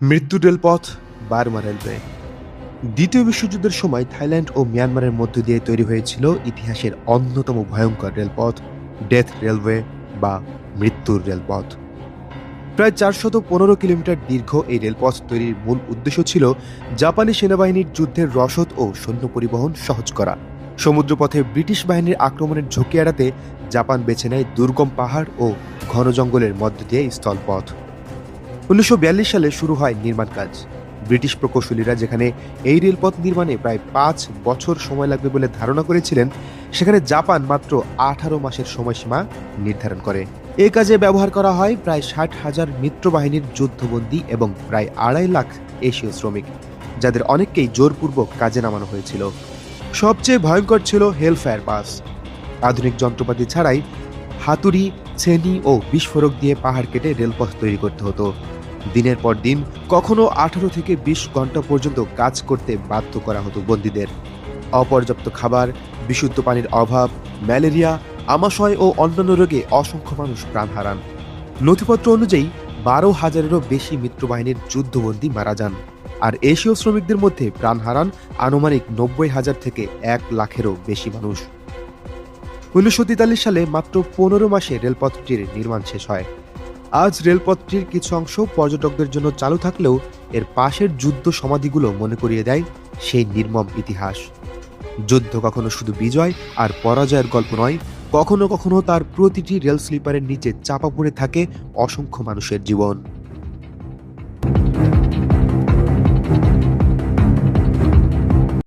মৃত্যু রেলপথ Burma railway. দ্বিতীয় বিশ্বযুদ্ধের সময় থাইল্যান্ড ও মিয়ানমারের মধ্য দিয়ে তৈরি হয়েছিল ইতিহাসের অন্যতম ভয়ঙ্কর রেলপথ ডেথ রেলওয়ে বা মৃত্যুর রেলপথ। প্রায় 415 কিলোমিটার দীর্ঘ এই রেলপথ তৈরির মূল উদ্দেশ্য ছিল জাপানি সেনাবাহিনীর যুদ্ধের রসদ ও সৈন্য পরিবহন সহজ করা। সমুদ্রপথে ব্রিটিশ বাহিনীর আক্রমণের ঝুঁকি এড়াতে জাপান বেছে নেয় দুর্গম পাহাড় ও ঘন জঙ্গলের মধ্য দিয়ে স্থলপথ। 1942 সালে শুরু হয় নির্মাণ কাজ। ব্রিটিশ প্রকৌশলীরা যেখানে এই রেলপথ নির্মাণে প্রায় 5 বছর সময় লাগবে বলে ধারণা করেছিলেন, সেখানে জাপান মাত্র 18 মাসের সময়সীমা নির্ধারণ করে। এ কাজে ব্যবহার করা হয় প্রায় 60,000 মিত্রবাহিনীর যুদ্ধবন্দী এবং প্রায় 2.5 লাখ এশীয় শ্রমিক, যাদের অনেককেই জোরপূর্বক কাজে নামানো হয়েছিল। সবচেয়ে ভয়ঙ্কর ছিল হেলফায়ার পাস। আধুনিক যন্ত্রপাতি ছাড়াই হাতুড়ি, ছেনি ও বিস্ফোরক দিয়ে পাহাড় কেটে রেলপথ তৈরি করতে হতো। দিনের পর দিন, কখনো 18 থেকে 20 ঘন্টা পর্যন্ত কাজ করতে বাধ্য করা হতো বন্দীদের। অপর্যাপ্ত খাবার, বিশুদ্ধ পানির অভাব, ম্যালেরিয়া, আমাশয় ও অন্যান্য রোগে অসংখ্য মানুষ প্রাণ হারান। নথিপত্র অনুযায়ী 12,000-এরও বেশি মিত্রবাহিনীর যুদ্ধবন্দী মারা যান, আর এশীয় শ্রমিকদের মধ্যে প্রাণ হারান আনুমানিক 90,000 থেকে 1 লাখেরও বেশি মানুষ। 1943 সালে মাত্র 15 মাসে রেলপথটির নির্মাণ শেষ হয়। আজ রেলপথটির কিছু অংশ পর্যটকদের জন্য চালু থাকলেও এর পাশের যুদ্ধ সমাধিগুলো মনে করিয়ে দেয় সেই নির্মম ইতিহাস। যুদ্ধ কখনো শুধু বিজয় আর পরাজয়ের গল্প নয়, কখনো কখনো তার প্রতিটি রেল স্লিপারের নিচে চাপা পড়ে থাকে অসংখ্য মানুষের জীবন।